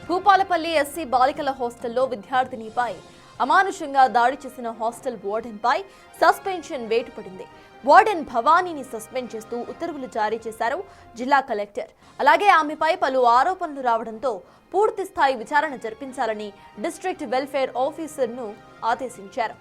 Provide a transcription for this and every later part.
Bhupalpally SC బాలికల హాస్టల్లో విద్యార్థినిపై అమానుషంగా దాడి చేసిన హాస్టల్ వార్డెన్పై సస్పెన్షన్ వేటు పడింది. వార్డెన్ భవానీని సస్పెండ్ చేస్తూ ఉత్తర్వులు జారీ చేశారు జిల్లా కలెక్టర్. అలాగే ఆమెపై పలు ఆరోపణలు రావడంతో పూర్తి స్థాయి విచారణ జరిపించాలని డిస్ట్రిక్ట్ వెల్ఫేర్ ఆఫీసర్ను ఆదేశించారు.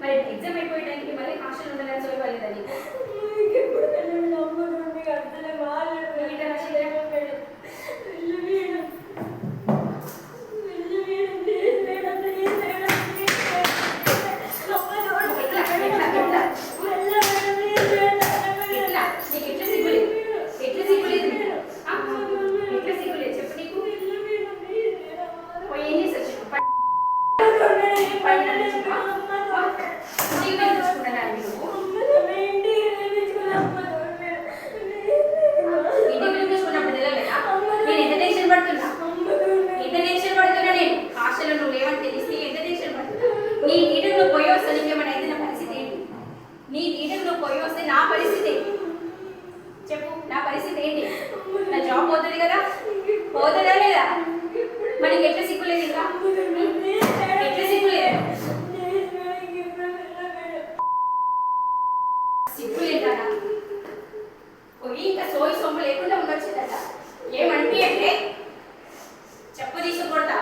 మరి ఎగ్జామ్ అయిపోయడానికి మళ్ళీ హాస్టల్ ఉండాలని చూడలేదని జాబ్ పోతుంది కదా, పోతుందా లేదా? మనకి ఎట్లా సిగ్గులేదు, ఇంకా ఎట్లా సిగ్గులేదు, సిగ్గులేదా? పోయి ఇంకా సోయి సొమ్ము లేకుండా ఉండొచ్చిందట. ఏమంటే అంటే చెప్పు తీసుకొడతా.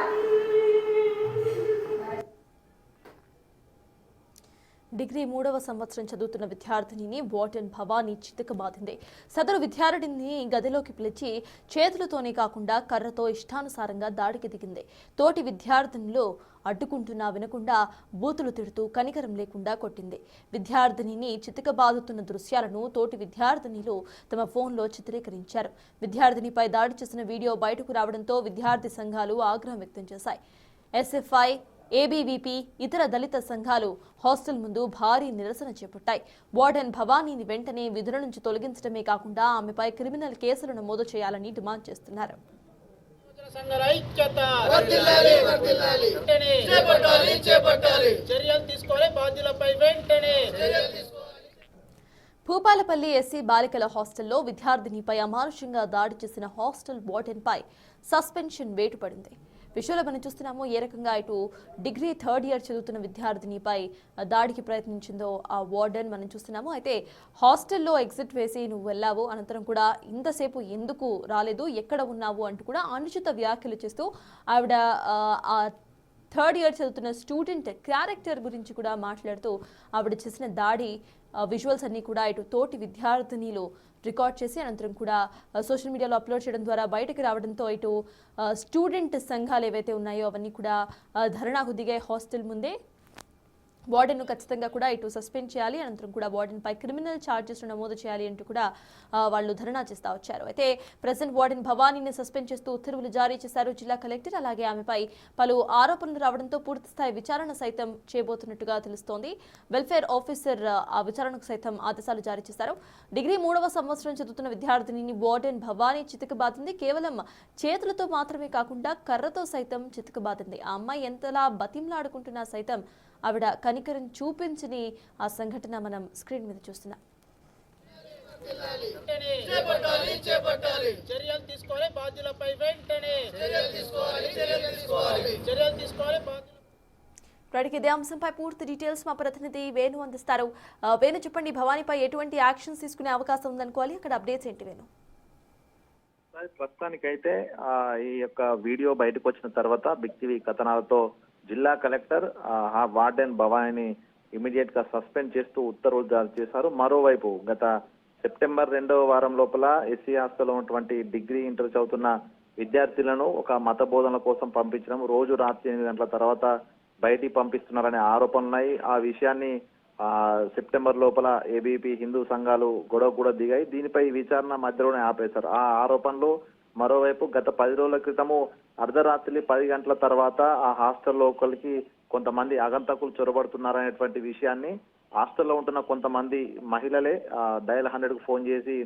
డిగ్రీ 3వ సంవత్సరం చదువుతున్న విద్యార్థినిని వార్డెన్ భవానీ చితకబాదింది. సదరు విద్యార్థిని గదిలోకి పిలిచి చేతులతోనే కాకుండా కర్రతో ఇష్టానుసారంగా దాడికి దిగింది. తోటి విద్యార్థినులు అడ్డుకుంటున్నా వినకుండా బూతులు తిడుతూ కనికరం లేకుండా కొట్టింది. విద్యార్థినిని చితకబాదుతున్న దృశ్యాలను తోటి విద్యార్థినిలు తమ ఫోన్లో చిత్రీకరించారు. విద్యార్థినిపై దాడి చేసిన వీడియో బయటకు రావడంతో విద్యార్థి సంఘాలు ఆగ్రహం వ్యక్తం చేశాయి. ఎస్ఎఫ్ఐ, ఏబీవీపీ, ఇతర దళిత సంఘాలు హాస్టల్ ముందు భారీ నిరసన చేపట్టాయి. వార్డెన్ భవానీని వెంటనే విధుల నుంచి తొలగించడమే కాకుండా ఆమెపై క్రిమినల్ కేసులు నమోదు చేయాలని డిమాండ్ చేస్తున్నారు. భూపాలపల్లి ఎస్సీ బాలికల హాస్టల్లో విద్యార్థినిపై అమానుషంగా దాడి చేసిన హాస్టల్ వార్డెన్పై సస్పెన్షన్ వేటు పడింది. విషయంలో మనం చూస్తున్నాము ఏ రకంగా ఇటు డిగ్రీ 3rd ఇయర్ చదువుతున్న విద్యార్థినిపై దాడికి ప్రయత్నించిందో ఆ వార్డెన్ మనం చూస్తున్నాము. అయితే హాస్టల్లో ఎగ్జిట్ వేసి నువ్వు వెళ్ళావు, అనంతరం కూడా ఇంతసేపు ఎందుకు రాలేదు, ఎక్కడ ఉన్నావు అంటూ కూడా అనుచిత వ్యాఖ్యలు చేస్తూ ఆవిడ ఆ 3rd ఇయర్ చదువుతున్న స్టూడెంట్ క్యారెక్టర్ గురించి కూడా మాట్లాడుతూ ఆవిడ చేసిన దాడి విజువల్స్ అన్ని కూడా ఇటు తోటి విద్యార్థినిలు రికార్డ్ చేసి అనంతరం కూడా సోషల్ మీడియాలో అప్లోడ్ చేయడం ద్వారా బయటకు రావడంతో ఇటు స్టూడెంట్ సంఘాలు ఏవైతే ఉన్నాయో అవన్నీ కూడా ధర్నాకు దిగాయి. హాస్టల్ ముందే వార్డెన్ను ఖచ్చితంగా కూడా ఇటు సస్పెండ్ చేయాలి, అనంతరం కూడా వార్డెన్పై క్రిమినల్ ఛార్జెస్ నమోదు చేయాలి అంటూ కూడా వాళ్ళు ధర్నా చేస్తూ వచ్చారు. అయితే ప్రెసెంట్ వార్డెన్ భవానీని సస్పెండ్ చేస్తూ ఉత్తర్వులు జారీ చేశారు జిల్లా కలెక్టర్. అలాగే ఆమెపై పలు ఆరోపణలు రావడంతో పూర్తిస్థాయి విచారణ సైతం చేయబోతున్నట్టుగా తెలుస్తోంది. వెల్ఫేర్ ఆఫీసర్ ఆ విచారణకు సైతం ఆదేశాలు జారీ చేశారు. డిగ్రీ 3వ సంవత్సరం చదువుతున్న విద్యార్థినిని వార్డెన్ భవానీ చితకబాదింది. కేవలం చేతులతో మాత్రమే కాకుండా కర్రతో సైతం చితకబాదింది. ఆ అమ్మాయి ఎంతలా బతింలాడుకుంటున్నా సైతం ఆవిడ కనికరం చూపించని ఆ సంఘటన మనం స్క్రీన్ మీద చూస్తున్నాం. ఇదే అంశంపై పూర్తి డీటెయిల్స్ మా ప్రతినిధి వేణు అందిస్తారు. వేణు, చెప్పండి, భవానీపై ఎటువంటి యాక్షన్స్ తీసుకునే అవకాశం ఉందనుకోవాలి, అక్కడ అప్డేట్స్ ఏంటి వేణు? ప్రస్తుతానికైతే ఈ యొక్క వీడియో బయటకు వచ్చిన తర్వాత బిగ్ టీవీ కథనాలతో జిల్లా కలెక్టర్ ఆ వార్డెన్ భవానీని ఇమీడియట్ గా సస్పెండ్ చేస్తూ ఉత్తర్వులు జారీ చేశారు. మరోవైపు గత సెప్టెంబర్ 2వ వారం లోపల ఎస్సీ హాస్టల్లో ఉన్నటువంటి డిగ్రీ ఇంటర్ చదువుతున్న విద్యార్థులను ఒక మత బోధనల కోసం పంపించడం, రోజు రాత్రి 8 గంటల తర్వాత బయటికి పంపిస్తున్నారనే ఆరోపణలున్నాయి. ఆ విషయాన్ని సెప్టెంబర్ లోపల ఏబీపీ హిందూ సంఘాలు గొడవ కూడా దిగాయి. దీనిపై విచారణ మధ్యలోనే ఆపేశారు. ఆ ఆరోపణలు మరోవైపు గత 10 రోజుల క్రితము అర్ధరాత్రి 10 గంటల తర్వాత ఆ హాస్టల్ లోపలికి కొంతమంది ఆగంతకులు చొరబడుతున్నారనేటువంటి విషయాన్ని హాస్టల్లో ఉంటున్న కొంతమంది మహిళలే డయల్ 100 కు ఫోన్ చేసి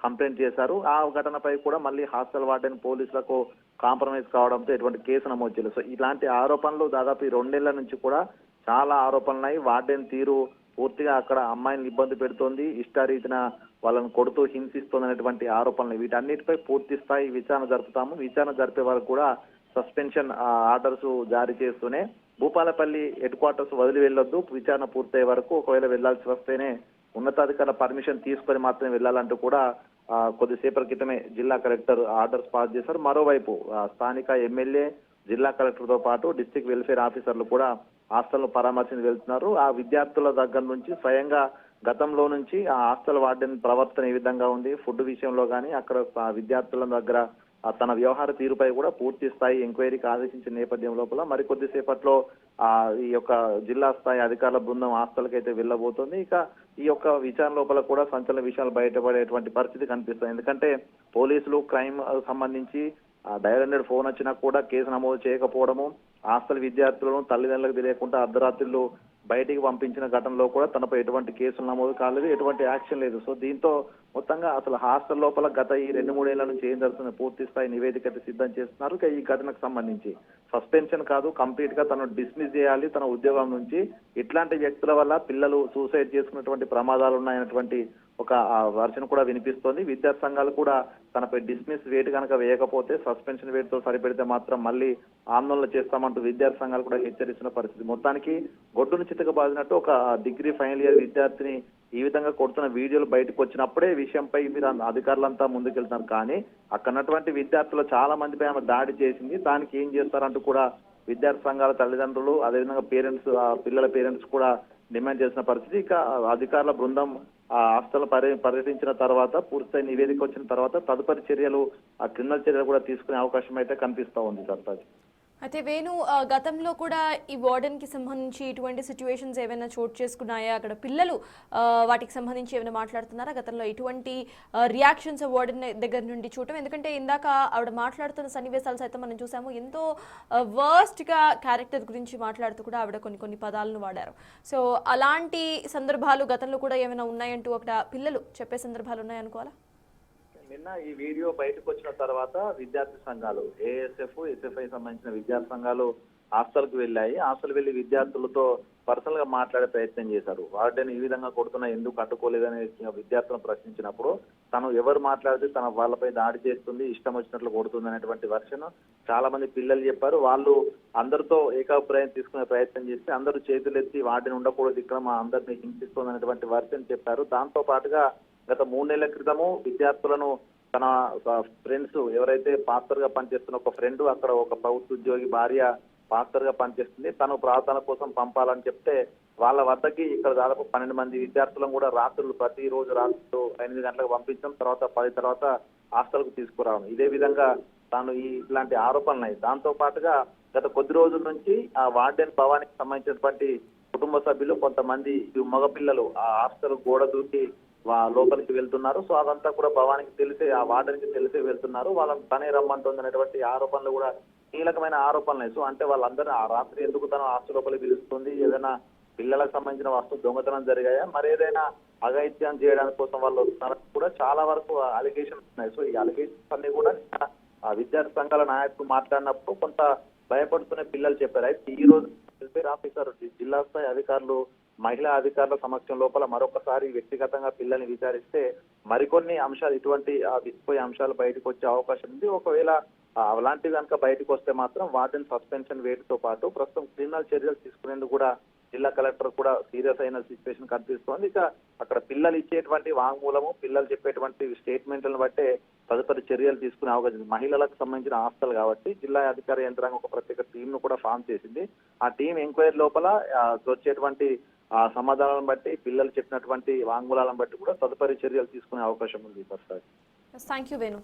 కంప్లైంట్ చేశారు. ఆ ఘటనపై కూడా మళ్ళీ హాస్టల్ వార్డెన్ పోలీసులకు కాంప్రమైజ్ కావడంతో ఎటువంటి కేసు నమోదు చేయలేదు. సో ఇలాంటి ఆరోపణలు దాదాపు ఈ 2 నెలల నుంచి కూడా చాలా ఆరోపణలున్నాయి. వార్డెన్ తీరు పూర్తిగా అక్కడ అమ్మాయిని ఇబ్బంది పెడుతోంది, ఇష్టారీతిన వాళ్ళని కొడుతూ హింసిస్తోంది అనేటువంటి ఆరోపణలు. వీటన్నిటిపై పూర్తి స్థాయి విచారణ జరుపుతాము. విచారణ జరిపే వరకు కూడా సస్పెన్షన్ ఆర్డర్స్ జారీ చేస్తూనే భూపాలపల్లి హెడ్ క్వార్టర్స్ వదిలి వెళ్ళొద్దు, విచారణ పూర్తయ్యే వరకు ఒకవేళ వెళ్లాల్సి వస్తేనే ఉన్నతాధికారుల పర్మిషన్ తీసుకొని మాత్రమే వెళ్లాలంటూ కూడా కొద్దిసేపటి క్రితమే జిల్లా కలెక్టర్ ఆర్డర్స్ పాస్ చేశారు. మరోవైపు స్థానిక ఎమ్మెల్యే, జిల్లా కలెక్టర్ తో పాటు డిస్ట్రిక్ట్ వెల్ఫేర్ ఆఫీసర్లు కూడా హాస్టల్ పరామర్శించి వెళ్తున్నారు. ఆ విద్యార్థుల దగ్గర నుంచి స్వయంగా గతంలో నుంచి ఆ హాస్టల్ వార్డెన్ ప్రవర్తన ఏ విధంగా ఉంది, ఫుడ్ విషయంలో కానీ అక్కడ విద్యార్థుల దగ్గర తన వ్యవహార తీరుపై కూడా పూర్తి స్థాయి ఎంక్వైరీకి ఆదేశించిన నేపథ్యం లోపల మరికొద్ది సేపట్లో ఈ యొక్క జిల్లా స్థాయి అధికారుల బృందం హాస్టల్కి అయితే వెళ్ళబోతోంది. ఇక ఈ యొక్క విచారణ లోపల కూడా సంచలన విషయాలు బయటపడేటువంటి పరిస్థితి కనిపిస్తుంది. ఎందుకంటే పోలీసులు క్రైమ్ సంబంధించి డయల్ 100 ఫోన్ వచ్చినా కూడా కేసు నమోదు చేయకపోవడము, హాస్టల్ విద్యార్థులను తల్లిదండ్రులకు తెలియకుండా అర్ధరాత్రులు బయటికి పంపించిన ఘటనలో కూడా తనపై ఎటువంటి కేసులు నమోదు కాలేదు, ఎటువంటి యాక్షన్ లేదు. సో దీంతో మొత్తంగా అసలు హాస్టల్ లోపల గత ఈ 2-3 ఏళ్ల నుంచి ఏం జరుగుతుంది పూర్తి స్థాయి నివేదిక అయితే సిద్ధం చేస్తున్నారు. ఇక ఈ ఘటనకు సంబంధించి సస్పెన్షన్ కాదు, కంప్లీట్ గా తను డిస్మిస్ చేయాలి తన ఉద్యోగం నుంచి. ఇట్లాంటి వ్యక్తుల వల్ల పిల్లలు సూసైడ్ చేసుకున్నటువంటి ప్రమాదాలు ఉన్నాయన్నటువంటి ఒక వర్షన్ కూడా వినిపిస్తోంది. విద్యార్థి సంఘాలు కూడా తనపై డిస్మిస్ వేటు కనుక వేయకపోతే సస్పెన్షన్ వేటుతో సరిపెడితే మాత్రం మళ్ళీ ఆందోళన చేస్తామంటూ విద్యార్థి సంఘాలు కూడా హెచ్చరిస్తున్న పరిస్థితి. మొత్తానికి గొడ్డును చితక బాదినట్టు ఒక డిగ్రీ ఫైనల్ ఇయర్ విద్యార్థిని ఈ విధంగా కొడుతున్న వీడియోలు బయటకు వచ్చినప్పుడే విషయంపై మీరు అధికారులంతా ముందుకెళ్తున్నారు. కానీ అక్కడున్నటువంటి విద్యార్థులు చాలా మందిపై ఆమె దాడి చేసింది. దానికి ఏం చేస్తారంటూ కూడా విద్యార్థి సంఘాల తల్లిదండ్రులు అదేవిధంగా పేరెంట్స్, పిల్లల పేరెంట్స్ కూడా డిమాండ్ చేసిన పరిస్థితి. ఇక అధికారుల బృందం హాస్టల్ పర్యటించిన తర్వాత పూర్తి నివేదిక వచ్చిన తర్వాత తదుపరి చర్యలు క్రిమినల్ చర్యలు కూడా తీసుకునే అవకాశం అయితే కనిపిస్తా ఉంది సర్తాజ్. అయితే వేణు, గతంలో కూడా ఈ వార్డెన్కి సంబంధించి ఇటువంటి సిచ్యువేషన్స్ ఏమైనా చోటు చేసుకున్నాయా? అక్కడ పిల్లలు వాటికి సంబంధించి ఏమైనా మాట్లాడుతున్నారా? గతంలో ఇటువంటి రియాక్షన్స్ వార్డెన్ దగ్గర నుండి చూడటం, ఎందుకంటే ఇందాక ఆవిడ మాట్లాడుతున్న సన్నివేశాలు సైతం మనం చూసాము. ఎంతో వర్స్ట్గా క్యారెక్టర్ గురించి మాట్లాడుతూ కూడా ఆవిడ కొన్ని పదాలను వాడారు. సో అలాంటి సందర్భాలు గతంలో కూడా ఏమైనా ఉన్నాయంటూ అక్కడ పిల్లలు చెప్పే సందర్భాలు ఉన్నాయనుకోవాలా? నిన్న ఈ వీడియో బయటకు వచ్చిన తర్వాత విద్యార్థి సంఘాలు ఏఎస్ఎఫ్, ఎస్ఎఫ్ఐ సంబంధించిన విద్యార్థి సంఘాలు హాస్టల్కి వెళ్ళాయి. హాస్టల్ వెళ్లి విద్యార్థులతో పర్సనల్ గా మాట్లాడే ప్రయత్నం చేశారు. వాటిని ఈ విధంగా కొడుతున్నా ఎందుకు అడ్డుకోలేదని విద్యార్థులను ప్రశ్నించినప్పుడు తను ఎవరు మాట్లాడితే తన వాళ్ళపై దాడి చేస్తుంది, ఇష్టం వచ్చినట్లు కొడుతుంది అనేటువంటి వర్షన్ చాలా మంది పిల్లలు చెప్పారు. వాళ్ళు అందరితో ఏకాభిప్రాయం తీసుకునే ప్రయత్నం చేస్తే అందరూ చేతులెత్తి వాటిని ఉండకూడదు, ఇక్కడ మా అందరినీ హింసిస్తుంది అనేటువంటి వర్షన్ చెప్పారు. దాంతో పాటుగా గత 3 నెలల క్రితము విద్యార్థులను తన ఫ్రెండ్స్ ఎవరైతే పాస్టర్ గా పనిచేస్తున్న ఒక ఫ్రెండ్, అక్కడ ఒక ప్రభుత్వ ఉద్యోగి భార్య పాస్టర్ గా పనిచేస్తుంది, తను ప్రార్థన కోసం పంపాలని చెప్తే వాళ్ళ వద్దకి ఇక్కడ దాదాపు 12 మంది విద్యార్థులను కూడా రాత్రులు ప్రతిరోజు రాత్రులు 8 గంటలకు పంపించడం, తర్వాత 10 తర్వాత హాస్టల్ కు తీసుకురావడం, ఇదే విధంగా తాను ఇలాంటి ఆరోపణలు. దాంతో పాటుగా గత కొద్ది రోజుల నుంచి ఆ వార్డెన్ భవానికి సంబంధించినటువంటి కుటుంబ సభ్యులు కొంతమంది మగపిల్లలు ఆ హాస్టల్ గోడ దూకి లోపలికి వెళ్తున్నారు. సో అదంతా కూడా భవానికి తెలిసే, ఆ వార్డెన్కి తెలిసే వెళ్తున్నారు. వాళ్ళని తనే రమ్మంటుంది అనేటువంటి ఆరోపణలు కూడా కీలకమైన ఆరోపణలు. సో అంటే వాళ్ళందరూ ఆ రాత్రి ఎందుకు తన హాస్టల్ లోపలికి పిలుస్తుంది, ఏదైనా పిల్లలకు సంబంధించిన వస్తువు దొంగతనం జరిగాయా, మరేదైనా అఘాయిత్యం చేయడానికి కోసం వాళ్ళు వస్తున్నారని కూడా చాలా వరకు అలిగేషన్స్ ఉన్నాయి. సో ఈ అలిగేషన్స్ అన్ని కూడా విద్యార్థి సంఘాల నాయకులు మాట్లాడినప్పుడు కొంత భయపడుతున్న పిల్లలు చెప్పారు. అయితే ఈ రోజు వెల్ఫేర్ ఆఫీసర్, జిల్లా స్థాయి అధికారులు, మహిళా అధికారుల సమక్షం లోపల మరొకసారి వ్యక్తిగతంగా పిల్లల్ని విచారిస్తే మరికొన్ని అంశాలు, ఇటువంటి విసిపోయే అంశాలు బయటకు వచ్చే అవకాశం ఉంది. ఒకవేళ అలాంటివి కనుక బయటకు వస్తే మాత్రం వార్డెన్ సస్పెన్షన్ వేటుతో పాటు ప్రస్తుతం క్రిమినల్ చర్యలు తీసుకునేందుకు కూడా జిల్లా కలెక్టర్ కూడా సీరియస్ అయిన సిచ్యువేషన్ కనిపిస్తోంది. ఇక అక్కడ పిల్లలు ఇచ్చేటువంటి వాంగ్మూలము, పిల్లలు చెప్పేటువంటి స్టేట్మెంట్లను బట్టే తదుపరి చర్యలు తీసుకునే అవకాశం. మహిళలకు సంబంధించిన హాస్టల్ కాబట్టి జిల్లా అధికార యంత్రాంగం ఒక ప్రత్యేక టీం ను కూడా ఫామ్ చేసింది. ఆ టీం ఎంక్వైరీ లోపల వచ్చేటువంటి సమాధానాలను బట్టి, పిల్లలు చెప్పినటువంటి వాంగ్మూలాలను బట్టి కూడా తదుపరి చర్యలు తీసుకునే అవకాశం ఉంది. Thank you Venu.